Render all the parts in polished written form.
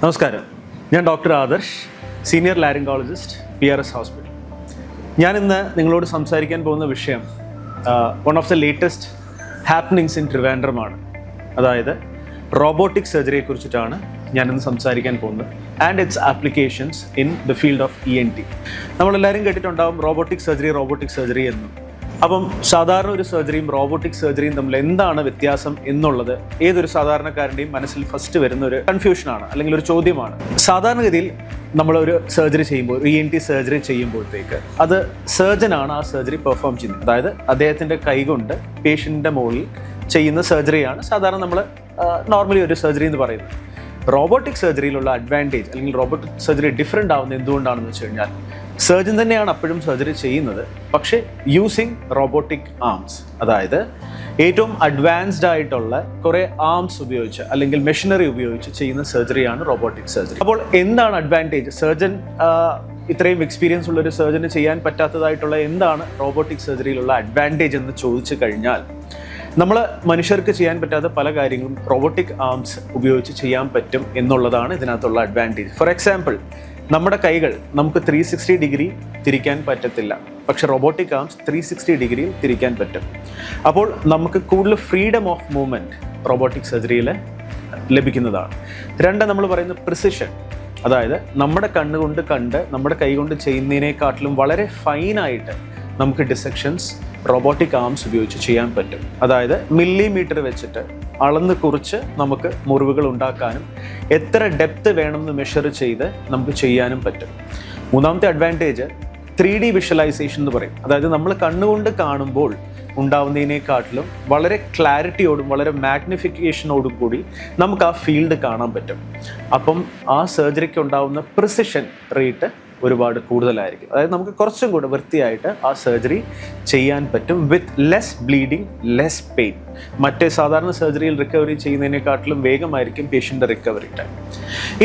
നമസ്കാരം, ഞാൻ doctor Adarsh, senior laryngologist, PRS hospital. ഞാനിന്ന് നിങ്ങളോട് സംസാരിക്കാൻ പോകുന്ന വിഷയം one of the latest happenings in ട്രിവാൻഡ്രമാണ്. അതായത് റോബോട്ടിക് സർജറിയെ കുറിച്ചിട്ടാണ് ഞാനിന്ന് സംസാരിക്കാൻ പോകുന്നത് and it's applications in the field of ENT. നമ്മളെല്ലാവരും കേട്ടിട്ടുണ്ടാവും റോബോട്ടിക് സർജറി എന്നും. അപ്പം സാധാരണ ഒരു സർജറിയും റോബോട്ടിക് സർജറിയും തമ്മിൽ എന്താണ് വ്യത്യാസം എന്നുള്ളത് ഏതൊരു സാധാരണക്കാരൻ്റെയും മനസ്സിൽ ഫസ്റ്റ് വരുന്ന ഒരു കൺഫ്യൂഷനാണ്, അല്ലെങ്കിൽ ഒരു ചോദ്യമാണ്. സാധാരണഗതിയിൽ നമ്മളൊരു സർജറി ചെയ്യുമ്പോൾ, ഒരു ENT സർജറി ചെയ്യുമ്പോഴത്തേക്ക് അത് സർജനാണ് ആ സർജറി പെർഫോം ചെയ്യുന്നത്. അതായത് അദ്ദേഹത്തിൻ്റെ കൈകൊണ്ട് പേഷ്യൻറ്റിൻ്റെ മുകളിൽ ചെയ്യുന്ന സർജറിയാണ് സാധാരണ നമ്മൾ നോർമലി ഒരു സർജറി എന്ന് പറയുന്നത്. റോബോട്ടിക് സർജറിയിലുള്ള അഡ്വാൻറ്റേജ്, അല്ലെങ്കിൽ റോബോട്ടിക് സർജറി ഡിഫറെൻ്റ് ആവുന്നത് എന്തുകൊണ്ടാണെന്ന് വെച്ച് കഴിഞ്ഞാൽ, സർജൻ തന്നെയാണ് അപ്പോഴും സർജറി ചെയ്യുന്നത്, പക്ഷേ യൂസിങ് റോബോട്ടിക് ആംസ്. അതായത് ഏറ്റവും അഡ്വാൻസ്ഡ് ആയിട്ടുള്ള കുറേ ആംസ് ഉപയോഗിച്ച് അല്ലെങ്കിൽ മെഷീനറി ഉപയോഗിച്ച് ചെയ്യുന്ന സർജറിയാണ് റോബോട്ടിക് സർജറി. അപ്പോൾ എന്താണ് അഡ്വാൻറ്റേജ്? സർജൻ ഇത്രയും എക്സ്പീരിയൻസ് ഉള്ള ഒരു സർജന് ചെയ്യാൻ പറ്റാത്തതായിട്ടുള്ള എന്താണ് റോബോട്ടിക് സർജറിയിലുള്ള അഡ്വാൻറ്റേജ് എന്ന് ചോദിച്ചു കഴിഞ്ഞാൽ, നമ്മൾ മനുഷ്യർക്ക് ചെയ്യാൻ പറ്റാത്ത പല കാര്യങ്ങളും റോബോട്ടിക് ആംസ് ഉപയോഗിച്ച് ചെയ്യാൻ പറ്റും എന്നുള്ളതാണ് ഇതിനകത്തുള്ള അഡ്വാൻറ്റേജ്. ഫോർ എക്സാമ്പിൾ, നമ്മുടെ കൈകൾ നമുക്ക് 360 ഡിഗ്രി തിരിക്കാൻ പറ്റത്തില്ല, പക്ഷെ റോബോട്ടിക് ആംസ് 360 ഡിഗ്രിയിൽ തിരിക്കാൻ പറ്റും. അപ്പോൾ നമുക്ക് കൂടുതൽ ഫ്രീഡം ഓഫ് മൂവ്മെൻറ്റ് റോബോട്ടിക് സർജറിയിൽ ലഭിക്കുന്നതാണ്. രണ്ട്, നമ്മൾ പറയുന്ന പ്രിസിഷൻ. അതായത് നമ്മുടെ കണ്ണുകൊണ്ട് കണ്ട് നമ്മുടെ കൈ കൊണ്ട് ചെയ്യുന്നതിനേക്കാട്ടിലും വളരെ ഫൈനായിട്ട് നമുക്ക് ഡിസെക്ഷൻസ് റോബോട്ടിക് ആംസ് ഉപയോഗിച്ച് ചെയ്യാൻ പറ്റും. അതായത് മില്ലിമീറ്റർ വെച്ചിട്ട് അളന്ന് കുറിച്ച് നമുക്ക് മുറിവുകൾ ഉണ്ടാക്കാനും എത്ര ഡെപ്ത് വേണമെന്ന് മെഷർ ചെയ്ത് നമുക്ക് ചെയ്യാനും പറ്റും. മൂന്നാമത്തെ അഡ്വാൻറ്റേജ് 3D വിഷ്വലൈസേഷൻ എന്ന് പറയും. അതായത് നമ്മൾ കണ്ണുകൊണ്ട് കാണുമ്പോൾ ഉണ്ടാവുന്നതിനേക്കാട്ടിലും വളരെ ക്ലാരിറ്റിയോടും വളരെ മാഗ്നിഫിക്കേഷനോടും കൂടി നമുക്ക് ആ ഫീൽഡ് കാണാൻ പറ്റും. അപ്പം ആ സർജറിക്ക് ഉണ്ടാവുന്ന പ്രിസിഷൻ റേറ്റ് ഒരുപാട് കൂടുതലായിരിക്കും. അതായത് നമുക്ക് കുറച്ചും കൂടെ വൃത്തിയായിട്ട് ആ സർജറി ചെയ്യാൻ പറ്റും വിത്ത് ലെസ് ബ്ലീഡിങ്, ലെസ് പെയിൻ. മറ്റേ സാധാരണ സർജറിയിൽ റിക്കവറി ചെയ്യുന്നതിനെക്കാട്ടിലും വേഗമായിരിക്കും പേഷ്യൻ്റെ റിക്കവറി ടൈം.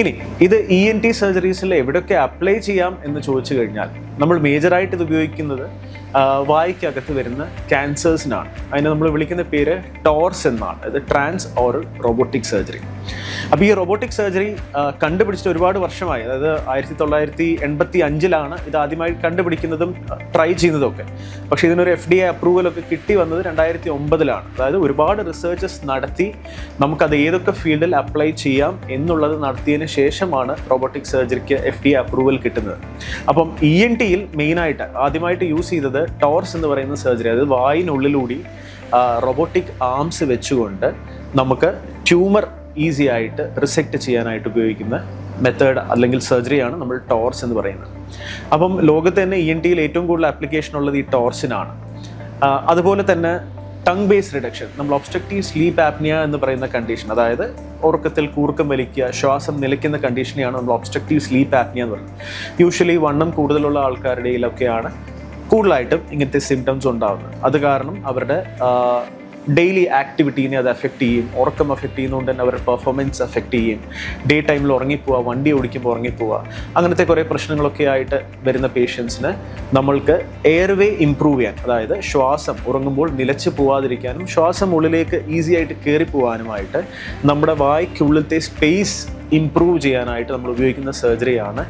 ഇനി ഇത് ENT സർജറീസിൽ എവിടെയൊക്കെ അപ്ലൈ ചെയ്യാം എന്ന് ചോദിച്ചു കഴിഞ്ഞാൽ, നമ്മൾ മേജറായിട്ട് ഇത് ഉപയോഗിക്കുന്നത് വായ്ക്കകത്ത് വരുന്ന ക്യാൻസേഴ്സിനാണ്. അതിനെ നമ്മൾ വിളിക്കുന്ന പേര് ടോർസ് എന്നാണ്. ഇത് ട്രാൻസ് ഓറൽ റോബോട്ടിക് സർജറി. അപ്പോൾ ഈ റോബോട്ടിക് സർജറി കണ്ടുപിടിച്ചിട്ട് ഒരുപാട് വർഷമായി. അതായത് 1985 ഇത് ആദ്യമായി കണ്ടുപിടിക്കുന്നതും ട്രൈ ചെയ്യുന്നതൊക്കെ. പക്ഷേ ഇതിനൊരു FDA അപ്രൂവലൊക്കെ കിട്ടി വന്നത് 2009. അതായത് ഒരുപാട് റിസർച്ചസ് നടത്തി നമുക്കത് ഏതൊക്കെ ഫീൽഡിൽ അപ്ലൈ ചെയ്യാം എന്നുള്ളത് നടത്തിയതിന് ശേഷമാണ് റോബോട്ടിക് സർജറിക്ക് FDA അപ്രൂവൽ കിട്ടുന്നത്. അപ്പം ENTയിൽ മെയിനായിട്ട് ആദ്യമായിട്ട് യൂസ് ചെയ്തത് ടോർസ് എന്ന് പറയുന്ന സർജറി. അതായത് വായിനുള്ളിലൂടി റോബോട്ടിക് ആംസ് വെച്ചുകൊണ്ട് നമുക്ക് ട്യൂമർ ഈസി ആയിട്ട് റിസെക്റ്റ് ചെയ്യാനായിട്ട് ഉപയോഗിക്കുന്ന മെത്തേഡ് അല്ലെങ്കിൽ സർജറിയാണ് നമ്മൾ ടോർസ് എന്ന് പറയുന്നത്. അപ്പം ലോകത്ത് തന്നെ ENTയിൽ ഏറ്റവും കൂടുതൽ ആപ്ലിക്കേഷൻ ഉള്ളത് ഈ ടോർസിനാണ്. അതുപോലെ തന്നെ ടങ് ബേസ് റിഡക്ഷൻ, നമ്മൾ ഒബ്സ്ട്രക്റ്റീവ് സ്ലീപ്പ് ആപ്നിയ എന്ന് പറയുന്ന കണ്ടീഷൻ, അതായത് ഉറക്കത്തിൽ കൂർക്കം വലിക്കുക, ശ്വാസം നിലയ്ക്കുന്ന കണ്ടീഷനെയാണ് നമ്മൾ ഒബ്സ്ട്രക്റ്റീവ് സ്ലീപ്പ് ആപ്നിയ എന്ന് പറയുന്നത്. യൂഷ്വലി വണ്ണം കൂടുതലുള്ള ആൾക്കാരുടെ ഇടയിലൊക്കെയാണ് കൂടുതലായിട്ടും ഇങ്ങനത്തെ സിംറ്റംസ് ഉണ്ടാകുന്നത്. അത് കാരണം അവരുടെ ഡെയിലി ആക്ടിവിറ്റീനെ അത് എഫക്റ്റ് ചെയ്യും. ഉറക്കം എഫക്റ്റ് ചെയ്യുന്നതുകൊണ്ട് തന്നെ അവരുടെ പെർഫോമൻസ് എഫക്റ്റ് ചെയ്യും. ഡേ ടൈമിൽ ഉറങ്ങിപ്പോവുക, വണ്ടി ഓടിക്കുമ്പോൾ ഉറങ്ങിപ്പോവുക, അങ്ങനത്തെ കുറേ പ്രശ്നങ്ങളൊക്കെ ആയിട്ട് വരുന്ന പേഷ്യൻസിന് നമ്മൾക്ക് എയർവേ ഇമ്പ്രൂവ് ചെയ്യാൻ, അതായത് ശ്വാസം ഉറങ്ങുമ്പോൾ നിലച്ച് പോവാതിരിക്കാനും ശ്വാസം ഉള്ളിലേക്ക് ഈസി ആയിട്ട് കയറി പോകാനുമായിട്ട് നമ്മുടെ വായ്ക്കുള്ളിലത്തെ സ്പേസ് ഇംപ്രൂവ് ചെയ്യാനായിട്ട് നമ്മൾ ഉപയോഗിക്കുന്ന സർജറിയാണ്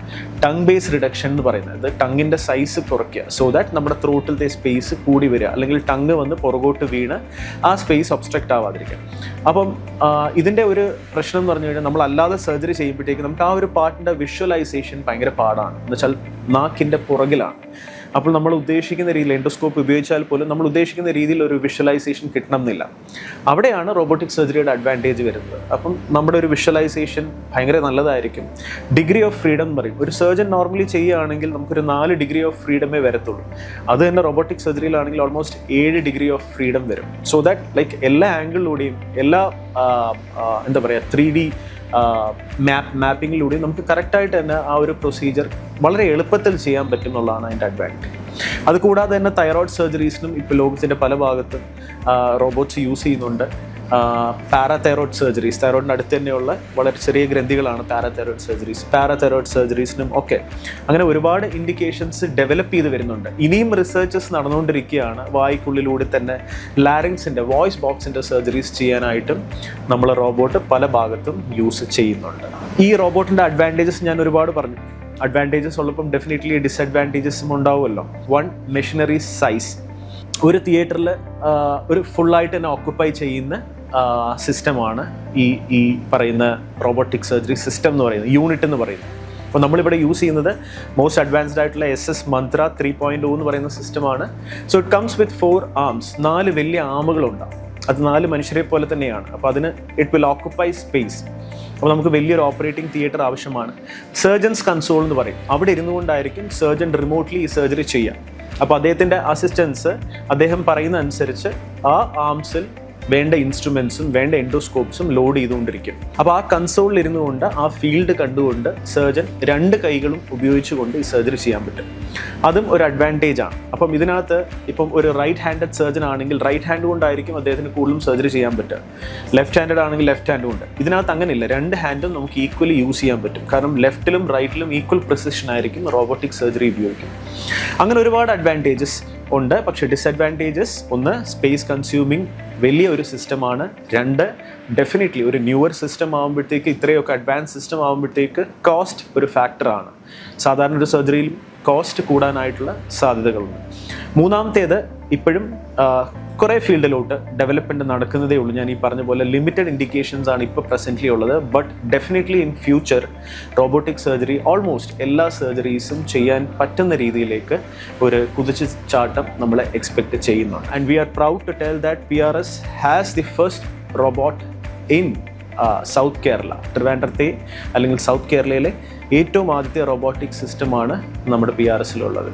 ടങ് ബേസ് റിഡക്ഷൻ എന്ന് പറയുന്നത്. ടങ്ങിൻ്റെ സൈസ് കുറയ്ക്കുക, സോ ദാറ്റ് നമ്മുടെ ത്രോട്ടിലത്തെ സ്പേസ് കൂടി വരിക, അല്ലെങ്കിൽ ടങ് വന്ന് പുറകോട്ട് വീണ് ആ സ്പേസ് ഒബ്സ്ട്രക്റ്റ് ആവാതിരിക്കുക. അപ്പം ഇതിൻ്റെ ഒരു പ്രശ്നം എന്ന് പറഞ്ഞു കഴിഞ്ഞാൽ, നമ്മൾ അല്ലാതെ സർജറി ചെയ്യുമ്പോഴത്തേക്ക് നമുക്ക് ആ ഒരു പാർട്ടിൻ്റെ വിഷ്വലൈസേഷൻ ഭയങ്കര പാടാണ്. എന്ന് വെച്ചാൽ നാക്കിൻ്റെ പുറകിലാണ്. അപ്പോൾ നമ്മൾ ഉദ്ദേശിക്കുന്ന രീതിയിൽ എൻഡോസ്കോപ്പ് ഉപയോഗിച്ചാൽ പോലും നമ്മൾ ഉദ്ദേശിക്കുന്ന രീതിയിൽ ഒരു വിഷ്വലൈസേഷൻ കിട്ടണം എന്നില്ല. അവിടെയാണ് റോബോട്ടിക് സർജറിയുടെ അഡ്വാൻറ്റേജ് വരുന്നത്. അപ്പം നമ്മുടെ ഒരു വിഷ്വലൈസേഷൻ ഭയങ്കര നല്ലതായിരിക്കും. ഡിഗ്രി ഓഫ് ഫ്രീഡം എന്ന് പറയും. ഒരു സർജൻ നോർമലി ചെയ്യുകയാണെങ്കിൽ നമുക്കൊരു 4 ഡിഗ്രി ഓഫ് ഫ്രീഡമേ വരത്തുള്ളൂ. അത് തന്നെ റോബോട്ടിക് സർജറിയിലാണെങ്കിൽ ഓൾമോസ്റ്റ് 7 ഡിഗ്രി ഓഫ് ഫ്രീഡം വരും. സോ ദാറ്റ് ലൈക്ക് എല്ലാ ആംഗിളിലൂടെയും എല്ലാ 3D മാപ്പിങ്ങിലൂടെയും നമുക്ക് കറക്റ്റായിട്ട് തന്നെ ആ ഒരു പ്രൊസീജിയർ വളരെ എളുപ്പത്തിൽ ചെയ്യാൻ പറ്റും എന്നുള്ളതാണ് അതിൻ്റെ അഡ്വാൻറ്റേജ്. അതുകൂടാതെ തന്നെ തൈറോയ്ഡ് സർജറീസിനും ഇപ്പോൾ ലോകത്തിൻ്റെ പല ഭാഗത്തും റോബോട്ട്സ് യൂസ് ചെയ്യുന്നുണ്ട്. പാരാതൈറോയ്ഡ് സർജറീസ്, തൈറോയിഡിൻ്റെ അടുത്ത് തന്നെയുള്ള വളരെ ചെറിയ ഗ്രന്ഥികളാണ് പാരാതൈറോയ്ഡ് സർജറീസ്, പാരാതൈറോയ്ഡ് സർജറീസിനും ഒക്കെ അങ്ങനെ ഒരുപാട് ഇൻഡിക്കേഷൻസ് ഡെവലപ്പ് ചെയ്ത് വരുന്നുണ്ട്. ഇനിയും റിസർച്ചസ് നടന്നുകൊണ്ടിരിക്കുകയാണ്. വായ്ക്കുള്ളിലൂടെ തന്നെ ലാരിങ്സിൻ്റെ, വോയിസ് ബോക്സിൻ്റെ സർജറീസ് ചെയ്യാനായിട്ടും നമ്മൾ റോബോട്ട് പല ഭാഗത്തും യൂസ് ചെയ്യുന്നുണ്ട്. ഈ റോബോട്ടിൻ്റെ അഡ്വാൻറ്റേജസ് ഞാൻ ഒരുപാട് പറഞ്ഞു. അഡ്വാൻറ്റേജസ് ഉള്ളപ്പം ഡെഫിനറ്റ്ലി ഡിസഡ്വാൻറ്റേജസും ഉണ്ടാവുമല്ലോ. One, machinery size. ഒരു തിയേറ്ററിൽ ഒരു ഫുള്ളായിട്ട് തന്നെ ഓക്കുപ്പൈ ചെയ്യുന്ന സിസ്റ്റമാണ് ഈ പറയുന്ന റോബോട്ടിക് സർജറി സിസ്റ്റം എന്ന് പറയുന്നത്, യൂണിറ്റ് എന്ന് പറയുന്നത്. അപ്പോൾ നമ്മളിവിടെ യൂസ് ചെയ്യുന്നത് മോസ്റ്റ് അഡ്വാൻസ്ഡ് ആയിട്ടുള്ള SS Mantra 3.0 എന്ന് പറയുന്ന സിസ്റ്റമാണ്. So it comes with 4 arms. 4 വലിയ ആമുകളുണ്ടാവും. അത് 4 മനുഷ്യരെ പോലെ തന്നെയാണ്. അപ്പോൾ അതിന് ഇറ്റ് വിൽ ഓക്കുപ്പൈ സ്പേസ്. അപ്പോൾ നമുക്ക് വലിയൊരു ഓപ്പറേറ്റിംഗ് തിയേറ്റർ ആവശ്യമാണ്. സർജൻസ് കൺസോൾ എന്ന് പറയും. അവിടെ ഇരുന്നു കൊണ്ടായിരിക്കും സർജൻ റിമോട്ട്ലി ഈ സർജറി ചെയ്യുക. അപ്പോൾ അദ്ദേഹത്തിൻ്റെ അസിസ്റ്റൻസ് അദ്ദേഹം പറയുന്ന അനുസരിച്ച് ആ ആംസിൽ വേണ്ട ഇൻസ്ട്രുമെൻസും വേണ്ട എൻഡോസ്കോപ്സും ലോഡ് ചെയ്തുകൊണ്ടിരിക്കും. അപ്പോൾ ആ കൺസോളിൽ ഇരുന്നു കൊണ്ട് ആ ഫീൽഡ് കണ്ടുകൊണ്ട് സർജൻ 2 കൈകളും ഉപയോഗിച്ചുകൊണ്ട് ഈ സർജറി ചെയ്യാൻ പറ്റും. അതും ഒരു അഡ്വാൻറ്റേജ് ആണ്. അപ്പം ഇതിനകത്ത് ഇപ്പം ഒരു റൈറ്റ് ഹാൻഡഡ് സർജൻ ആണെങ്കിൽ റൈറ്റ് ഹാൻഡ് കൊണ്ടായിരിക്കും അദ്ദേഹത്തിന് കൂടുതലും സർജറി ചെയ്യാൻ പറ്റുക. ലെഫ്റ്റ് ഹാൻഡഡ് ആണെങ്കിൽ ലെഫ്റ്റ് ഹാൻഡ് കൊണ്ട്. ഇതിനകത്ത് അങ്ങനെയില്ല, 2 ഹാൻഡും നമുക്ക് ഈക്വലി യൂസ് ചെയ്യാൻ പറ്റും. കാരണം ലെഫ്റ്റിലും റൈറ്റിലും ഈക്വൽ പ്രിസിഷൻ ആയിരിക്കും റോബോട്ടിക് സർജറി ഉപയോഗിക്കും. അങ്ങനെ ഒരുപാട് അഡ്വാൻറ്റേജസ് ഉണ്ട്. പക്ഷേ ഡിസഡ്വാൻറ്റേജസ്, ഒന്ന്, സ്പേസ് കൺസ്യൂമിങ് വലിയ ഒരു സിസ്റ്റമാണ്. 2, ഡെഫിനറ്റ്ലി ഒരു ന്യൂവർ സിസ്റ്റം ആകുമ്പോഴത്തേക്ക്, ഇത്രയൊക്കെ അഡ്വാൻസ് സിസ്റ്റം ആകുമ്പോഴത്തേക്ക് കോസ്റ്റ് ഒരു ഫാക്ടറാണ്. സാധാരണ ഒരു സർജറിയിൽ കോസ്റ്റ് കൂടാനായിട്ടുള്ള സാധ്യതകളുണ്ട്. മൂന്നാമത്തേത്, ഇപ്പോഴും കുറേ ഫീൽഡിലോട്ട് ഡെവലപ്മെൻറ്റ് നടക്കുന്നതേ ഉള്ളൂ. ഞാൻ ഈ പറഞ്ഞ പോലെ ലിമിറ്റഡ് ഇൻഡിക്കേഷൻസ് ആണ് ഇപ്പോൾ പ്രസൻ്റ്ലി ഉള്ളത്. But definitely in future robotic surgery almost എല്ലാ സർജറീസും ചെയ്യാൻ പറ്റുന്ന രീതിയിലേക്ക് ഒരു കുതിച്ചുചാട്ടം നമ്മൾ എക്സ്പെക്റ്റ് ചെയ്യുന്നുണ്ട്. And we are proud to tell that PRS has the first robot in south Kerala. ട്രിവാൻഡ്രത്തെ അല്ലെങ്കിൽ സൗത്ത് കേരളയിലെ ഏറ്റവും ആദ്യത്തെ റോബോട്ടിക് സിസ്റ്റമാണ് നമ്മുടെ PRSലുള്ളത്.